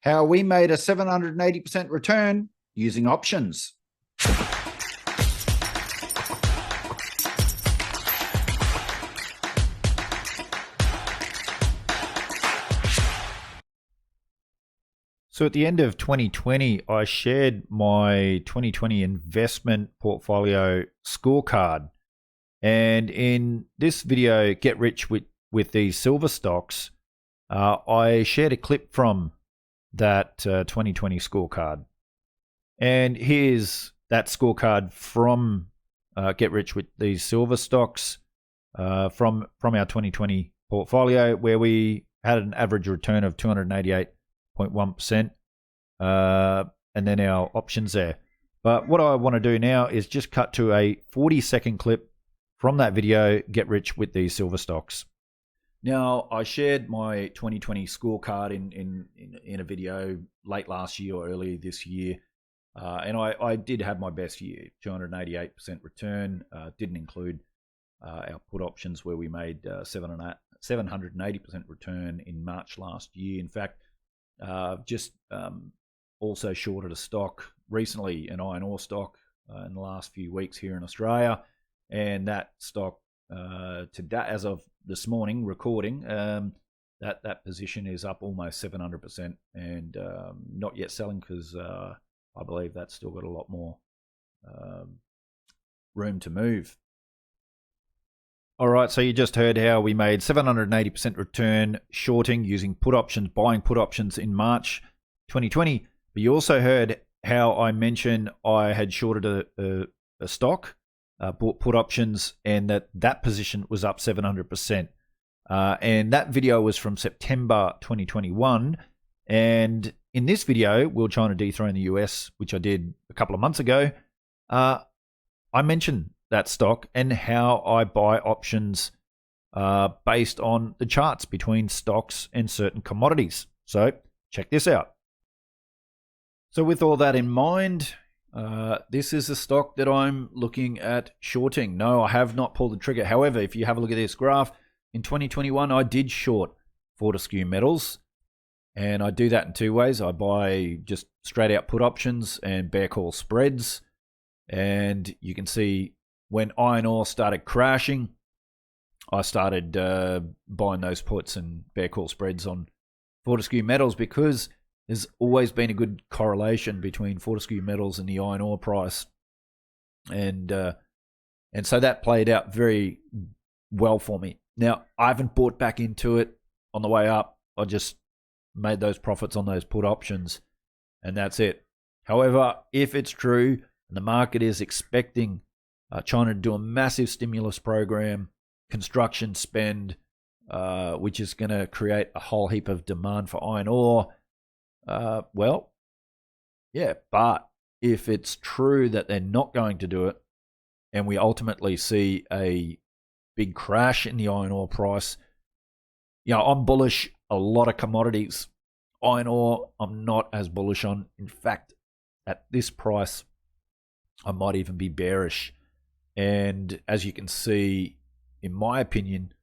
how we made a 780% return using options. So at the end of 2020, I shared my 2020 investment portfolio scorecard. And in this video, Get Rich with These Silver Stocks, I shared a clip from that 2020 scorecard. And here's that scorecard from Get Rich with These Silver Stocks from our 2020 portfolio, where we had an average return of 288.1%, and then our options there. But what I want to do now is just cut to a 40-second clip from that video, Get Rich with These Silver Stocks. Now, I shared my 2020 scorecard in a video late last year or early this year, and I did have my best year, 288% return. Didn't include our put options where we made 780% return in March last year. In fact, just also shorted a stock recently, an iron ore stock, in the last few weeks here in Australia. And that stock, today, as of this morning recording, that position is up almost 700%, and not yet selling because I believe that's still got a lot more room to move. All right, so you just heard how we made 780% return shorting using put options, buying put options in March 2020. But you also heard how I mentioned I had shorted a stock, bought put options, and that position was up 700%. And that video was from September 2021. And in this video, will China dethrone the US, which I did a couple of months ago, I mentioned that stock and how I buy options based on the charts between stocks and certain commodities. So check this out. So with all that in mind, this is a stock that I'm looking at shorting. No, I have not pulled the trigger. However, if you have a look at this graph, in 2021, I did short Fortescue Metals. And I do that in two ways. I buy just straight out put options and bear call spreads. And you can see when iron ore started crashing, I started buying those puts and bear call spreads on Fortescue Metals, because there's always been a good correlation between Fortescue Metals and the iron ore price. And so that played out very well for me. Now, I haven't bought back into it on the way up. I just made those profits on those put options, and that's it. However, if it's true and the market is expecting China to do a massive stimulus program, construction spend, which is going to create a whole heap of demand for iron ore, well, yeah, but if it's true that they're not going to do it and we ultimately see a big crash in the iron ore price, I'm bullish a lot of commodities. Iron ore, I'm not as bullish on. In fact, at this price, I might even be bearish. And as you can see, in my opinion,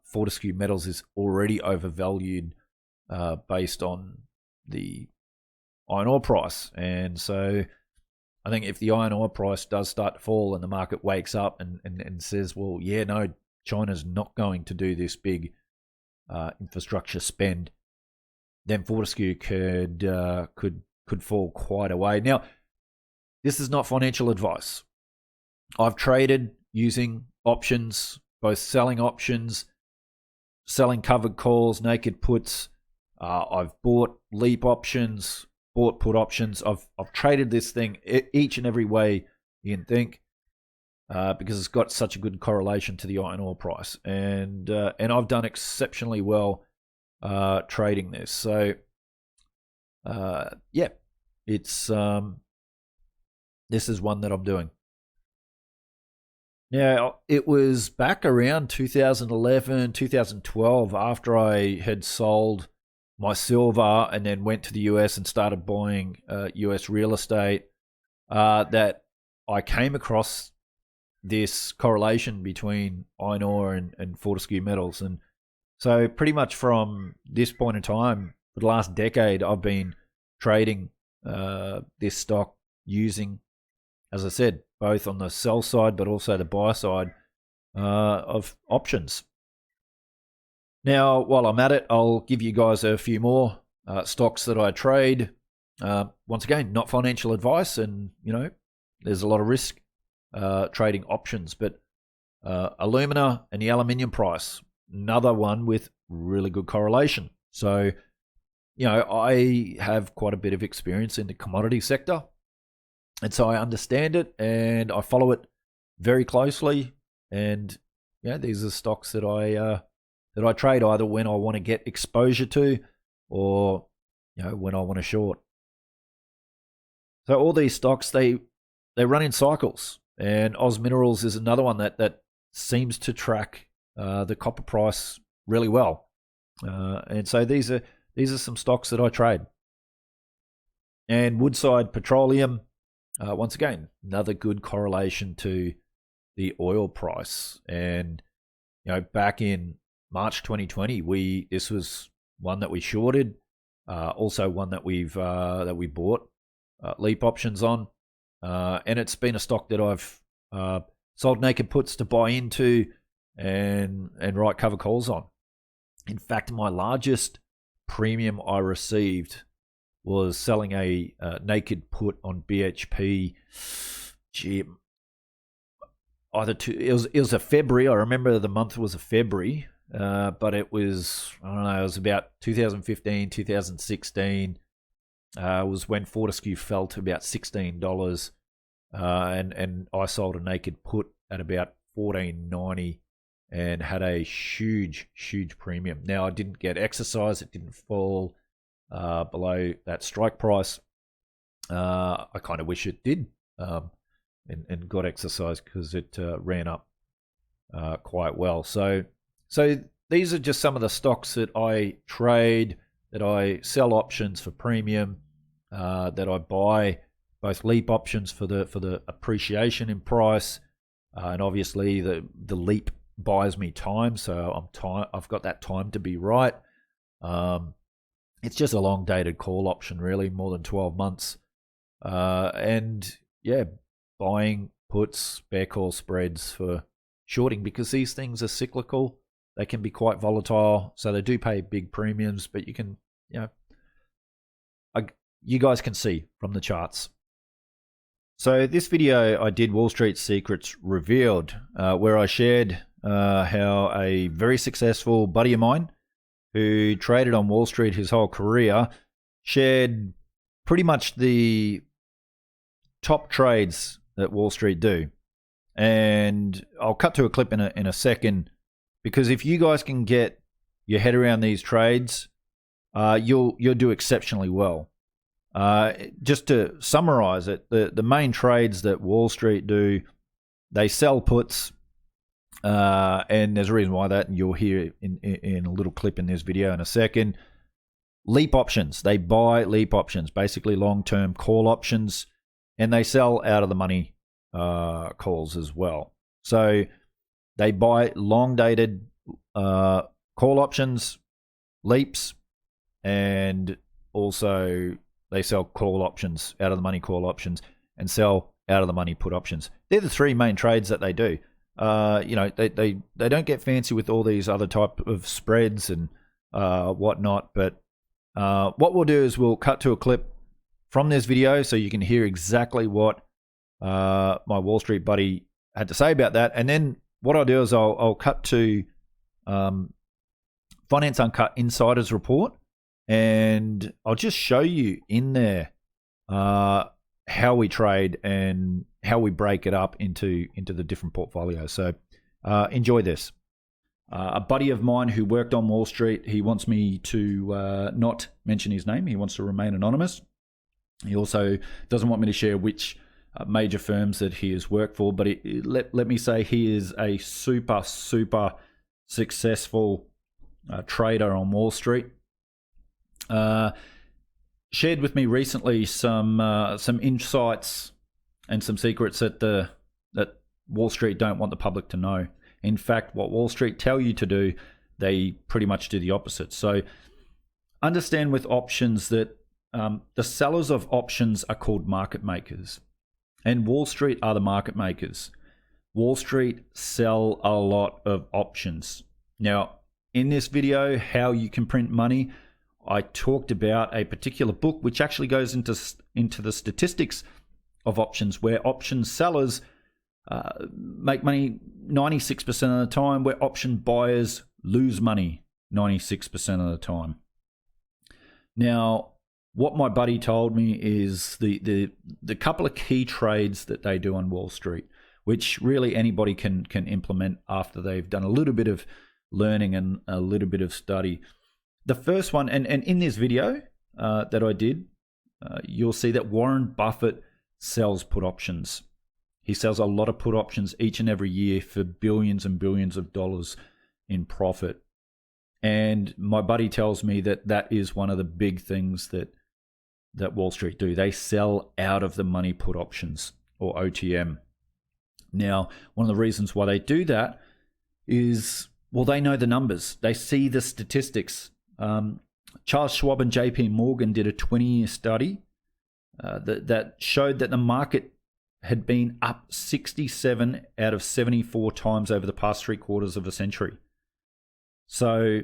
Fortescue Metals is already overvalued based on the iron ore price. And so I think if the iron ore price does start to fall and the market wakes up and says, well, yeah, no, China's not going to do this big infrastructure spend, then Fortescue could fall quite a way. Now, this is not financial advice. I've traded using options, both selling options, selling covered calls, naked puts. I've bought leap options, bought put options. I've traded this thing each and every way you can think, because it's got such a good correlation to the iron ore price, and I've done exceptionally well trading this. So yeah, it's this is one that I'm doing. Now, it was back around 2011, 2012, after I had sold my silver and then went to the US and started buying US real estate, that I came across this correlation between iron ore and Fortescue Metals. And so pretty much from this point in time, for the last decade, I've been trading this stock using, as I said, both on the sell side but also the buy side of options. Now, while I'm at it, I'll give you guys a few more stocks that I trade. Once again, not financial advice, and there's a lot of risk trading options, but alumina and the aluminium price, another one with really good correlation. So, I have quite a bit of experience in the commodity sector, and so I understand it and I follow it very closely. And these are stocks that I trade either when I want to get exposure to, or when I want to short. So all these stocks, they run in cycles, and Oz Minerals is another one that seems to track the copper price really well. And so these are some stocks that I trade. And Woodside Petroleum, once again, another good correlation to the oil price. And back in March 2020, this was one that we shorted, also one that we bought leap options on, and it's been a stock that I've sold naked puts to buy into and write cover calls on. In fact, my largest premium I received was selling a naked put on BHP. Gee, it was a February. I remember the month was a February, but it was, I don't know, it was about 2015, 2016. Was when Fortescue fell to about $16, and I sold a naked put at about $14.90 and had a huge premium. Now, I didn't get exercise; it didn't fall below that strike price. I kind of wish it did, and got exercise because it ran up quite well. So these are just some of the stocks that I trade, that I sell options for premium, that I buy both leap options for the appreciation in price, and obviously the leap buys me time, so I've got that time to be right. It's just a long dated call option, really, more than 12 months, and buying puts, bear call spreads for shorting, because these things are cyclical. They can be quite volatile, so they do pay big premiums, but you can, you guys can see from the charts. So this video I did Wall Street Secrets Revealed, where I shared how a very successful buddy of mine who traded on Wall Street his whole career shared pretty much the top trades that Wall Street do. And I'll cut to a clip in a second, because if you guys can get your head around these trades, you'll do exceptionally well. Just to summarize it, the main trades that Wall Street do, they sell puts, and there's a reason why that, and you'll hear in a little clip in this video in a second. Leap options, they buy leap options, basically long-term call options, and they sell out of the money calls as well. So they buy long-dated call options, leaps, and also they sell call options, out of the money call options, and sell out of the money put options. They're the three main trades that they do. They don't get fancy with all these other type of spreads and whatnot. But what we'll do is we'll cut to a clip from this video so you can hear exactly what my Wall Street buddy had to say about that. And then what I'll do is I'll cut to Finance Uncut Insider's report, and I'll just show you in there how we trade and how we break it up into the different portfolios. So enjoy this. A buddy of mine who worked on Wall Street, he wants me to not mention his name. He wants to remain anonymous. He also doesn't want me to share which major firms that he has worked for, but let me say he is a super successful trader on Wall Street. Shared with me recently some insights and some secrets that Wall Street don't want the public to know. In fact, what Wall Street tell you to do, they pretty much do the opposite. So understand with options that the sellers of options are called market makers, and Wall Street are the market makers. Wall Street sell a lot of options. Now, in this video, how you can print money, I talked about a particular book which actually goes into the statistics of options, where option sellers make money 96% of the time, where option buyers lose money 96% of the time. Now, what my buddy told me is the couple of key trades that they do on Wall Street, which really anybody can implement after they've done a little bit of learning and a little bit of study. The first one, and in this video that I did, you'll see that Warren Buffett sells put options. He sells a lot of put options each and every year for billions and billions of dollars in profit. And my buddy tells me that that is one of the big things that Wall Street do. They sell out of the money put options, or OTM. Now, one of the reasons why they do that is, well, they know the numbers. They see the statistics. Charles Schwab and JP Morgan did a 20-year study that showed that the market had been up 67 out of 74 times over the past 3/4 of a century. So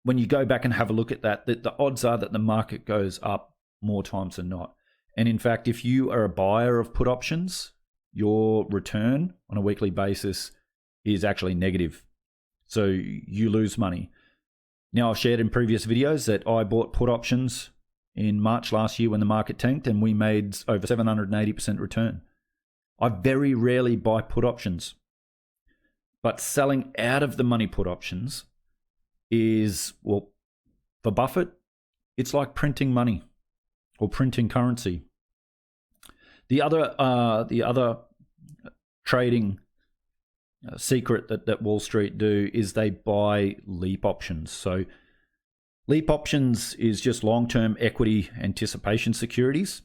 when you go back and have a look at that, the odds are that the market goes up more times than not. And in fact, if you are a buyer of put options, your return on a weekly basis is actually negative. So you lose money. Now, I've shared in previous videos that I bought put options in March last year when the market tanked, and we made over 780% return. I very rarely buy put options, but selling out of the money put options is, well, for Buffett, it's like printing money or printing currency. The other trading secret that Wall Street do is they buy leap options. So leap options is just long-term equity anticipation securities,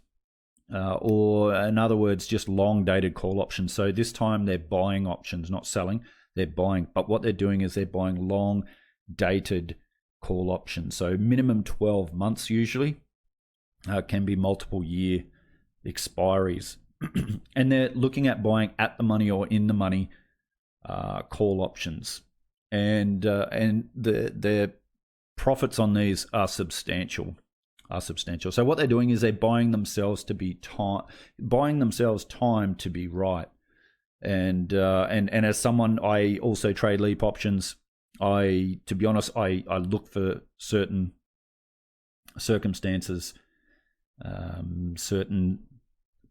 or in other words, just long-dated call options. So this time they're buying options, not selling. They're buying, but what they're doing is they're buying long-dated call options. So minimum 12 months usually, can be multiple year expiries. And they're looking at buying at the money or in the money call options. And the profits on these are substantial. So what they're doing is they're buying themselves time to be right. And as someone, I also trade leap options. To be honest, I look for certain circumstances, certain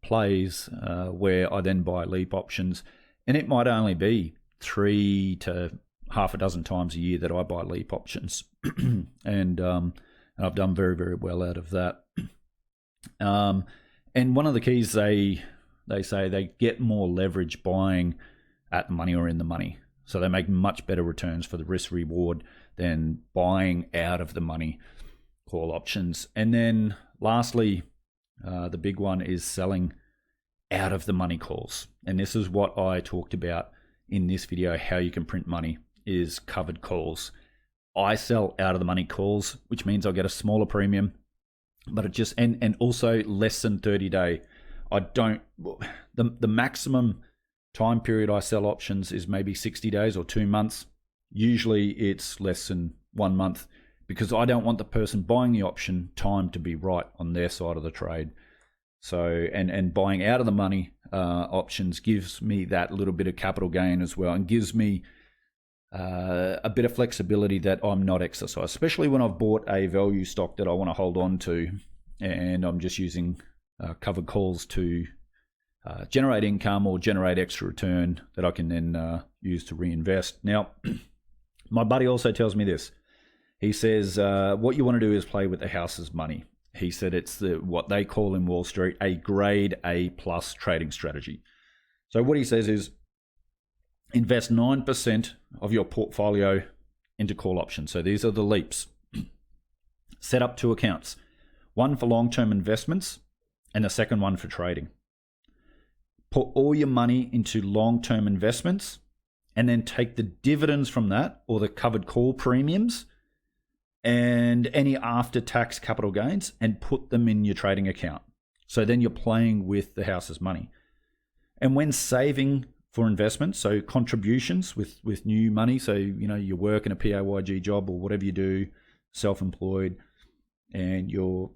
plays where I then buy leap options, and it might only be 3 to half a dozen times a year that I buy leap options, and I've done very, very well out of that. And one of the keys they say they get more leverage buying at the money or in the money. So they make much better returns for the risk reward than buying out of the money call options. And then lastly, the big one is selling out of the money calls. And this is what I talked about in this video, how you can print money, is covered calls. I sell out of the money calls, which means I'll get a smaller premium, but it just, and also less than 30 day. I don't, the maximum time period I sell options is maybe 60 days or 2 months. Usually it's less than 1 month, because I don't want the person buying the option time to be right on their side of the trade. So, and buying out of the money options gives me that little bit of capital gain as well, and gives me a bit of flexibility that I'm not exercising, especially when I've bought a value stock that I want to hold on to, and I'm just using covered calls to generate income or generate extra return that I can then use to reinvest. Now, my buddy also tells me this. He says, what you want to do is play with the house's money. He said it's what they call in Wall Street a grade A+ trading strategy. So what he says is invest 9% of your portfolio into call options. So these are the leaps. Set up 2 accounts, one for long-term investments and the second one for trading. Put all your money into long-term investments and then take the dividends from that, or the covered call premiums, and any after-tax capital gains and put them in your trading account. So then you're playing with the house's money. And when saving for investments, so contributions with new money, so you work in a PAYG job or whatever you do, self-employed, and you're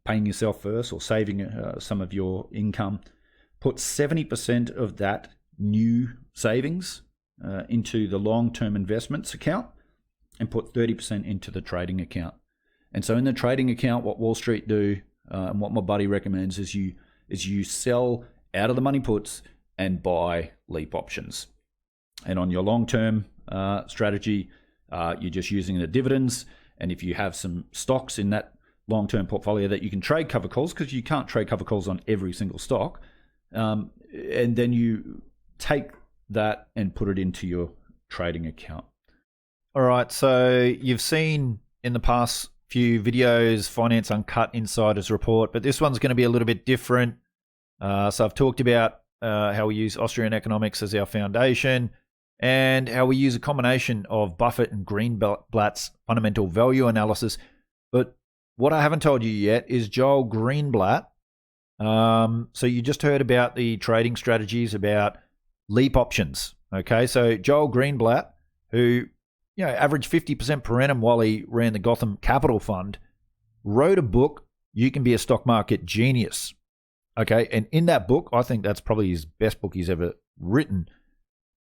paying yourself first or saving some of your income, put 70% of that new savings into the long-term investments account and put 30% into the trading account. And so in the trading account, what Wall Street do and what my buddy recommends is you sell out of the money puts and buy leap options. And on your long-term strategy, you're just using the dividends. And if you have some stocks in that long-term portfolio that you can trade cover calls, because you can't trade cover calls on every single stock, and then you take that and put it into your trading account. All right, so you've seen in the past few videos Finance Uncut Insiders Report, but this one's going to be a little bit different. So I've talked about how we use Austrian economics as our foundation and how we use a combination of Buffett and Greenblatt's fundamental value analysis. But what I haven't told you yet is Joel Greenblatt. So you just heard about the trading strategies about leap options. Okay, so Joel Greenblatt, who averaged 50% per annum while he ran the Gotham Capital Fund, wrote a book, You Can Be a Stock Market Genius. Okay, and in that book, I think that's probably his best book he's ever written.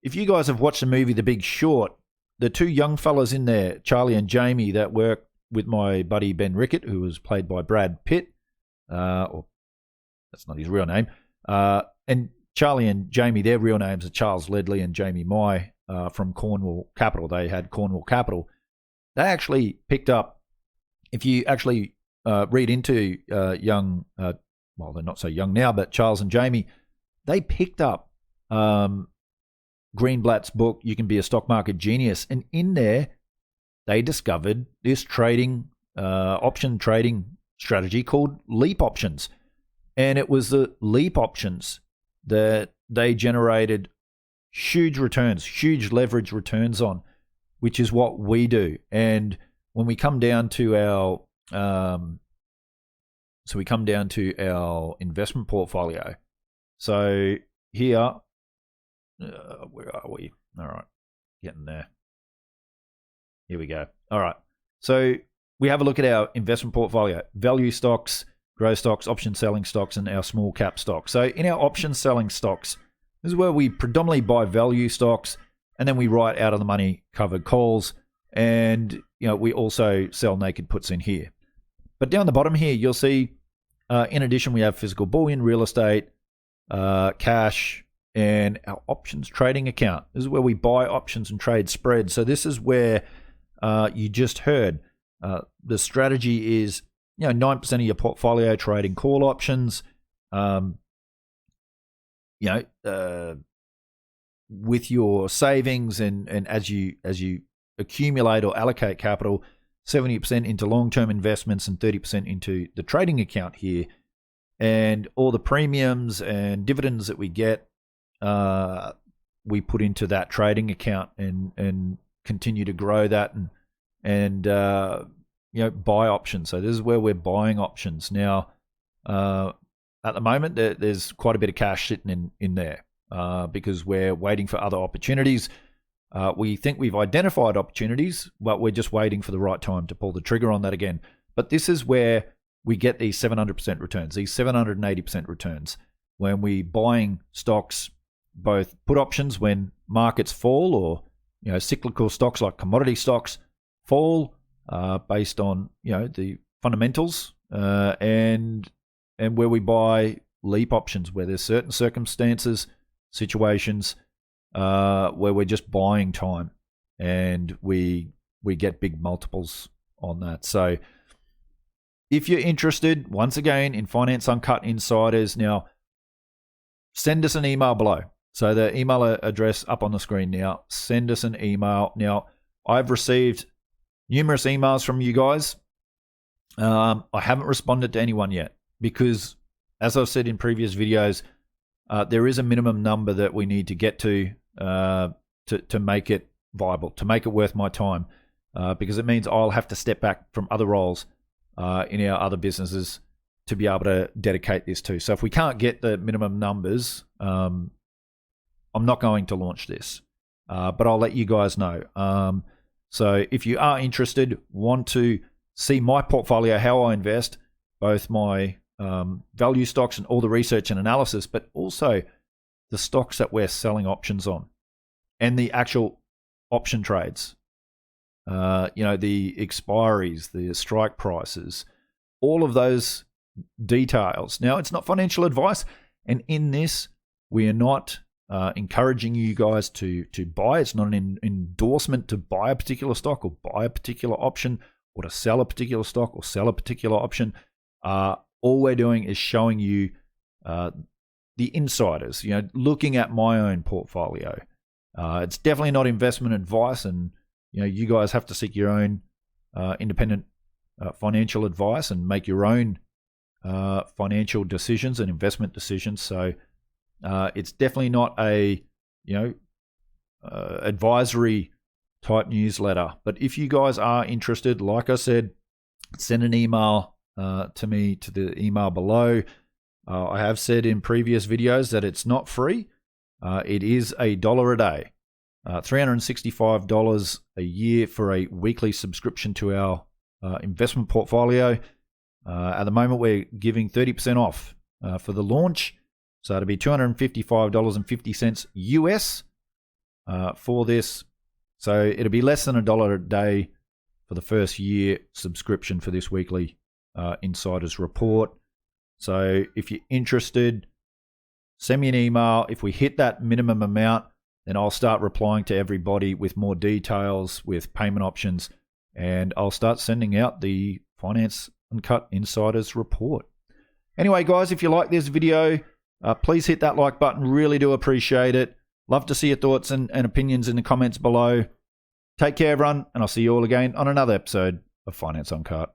If you guys have watched the movie The Big Short, the two young fellas in there, Charlie and Jamie, that worked with my buddy Ben Rickett, who was played by Brad Pitt, or that's not his real name, and Charlie and Jamie, their real names are Charles Ledley and Jamie Mai from Cornwall Capital. They had Cornwall Capital. They actually picked up, if you actually read into young, well, they're not so young now, but Charles and Jamie, they picked up Greenblatt's book, You Can Be a Stock Market Genius. And in there, they discovered this trading, option trading strategy called leap options. And it was the leap options that they generated huge returns, huge leverage returns on, which is what we do. And when we come down to our, investment portfolio. So here, where are we? All right, getting there. Here we go. All right. So we have a look at our investment portfolio: value stocks, growth stocks, option selling stocks, and our small cap stocks. So in our option selling stocks, this is where we predominantly buy value stocks, and then we write out of the money covered calls, and we also sell naked puts in here. But down the bottom here, you'll see, in addition, we have physical bullion, real estate, cash, and our options trading account. This is where we buy options and trade spreads. So this is where you just heard the strategy is 9% of your portfolio trading call options. With your savings and as you accumulate or allocate capital, 70% into long-term investments and 30% into the trading account here. And all the premiums and dividends that we get, we put into that trading account and continue to grow that and buy options. So this is where we're buying options. Now, at the moment, there's quite a bit of cash sitting in there because we're waiting for other opportunities. We think we've identified opportunities, but we're just waiting for the right time to pull the trigger on that again. But this is where we get these 700% returns, these 780% returns, when we're buying stocks, both put options when markets fall, or cyclical stocks like commodity stocks fall based on the fundamentals, and where we buy leap options where there's certain circumstances, situations where we're just buying time, and we get big multiples on that. So if you're interested, once again, in Finance Uncut Insiders, now send us an email below. So the email address up on the screen now, send us an email. Now, I've received numerous emails from you guys. I haven't responded to anyone yet because, as I've said in previous videos, there is a minimum number that we need to get to make it viable, to make it worth my time. because it means I'll have to step back from other roles in our other businesses to be able to dedicate this to. So if we can't get the minimum numbers, I'm not going to launch this, but I'll let you guys know. So if you are interested, want to see my portfolio, how I invest, both my value stocks and all the research and analysis, but also the stocks that we're selling options on and the actual option trades, the expiries, the strike prices, all of those details. Now, it's not financial advice, and in this, we are not encouraging you guys to buy. It's not an endorsement to buy a particular stock or buy a particular option or to sell a particular stock or sell a particular option. All we're doing is showing you the insiders, looking at my own portfolio. It's definitely not investment advice, and you guys have to seek your own independent financial advice and make your own financial decisions and investment decisions. So it's definitely not a advisory type newsletter. But if you guys are interested, like I said, send an email to me to the email below. I have said in previous videos that it's not free. It is $1 a day, $365 a year for a weekly subscription to our investment portfolio. At the moment, we're giving 30% off for the launch. So it'll be $255.50 US for this. So it'll be less than $1 a day for the first year subscription for this weekly Insiders Report. So if you're interested, send me an email. If we hit that minimum amount, then I'll start replying to everybody with more details, with payment options, and I'll start sending out the Finance Uncut Insiders Report. Anyway, guys, if you like this video, please hit that like button. Really do appreciate it. Love to see your thoughts and opinions in the comments below. Take care, everyone, and I'll see you all again on another episode of Finance Uncut.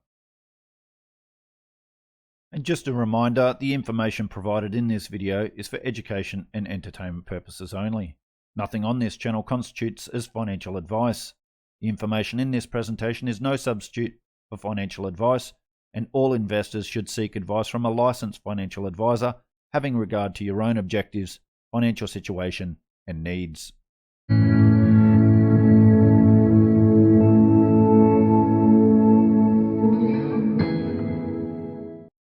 And just a reminder, the information provided in this video is for education and entertainment purposes only. Nothing on this channel constitutes as financial advice. The information in this presentation is no substitute for financial advice, and all investors should seek advice from a licensed financial advisor having regard to your own objectives, financial situation, and needs.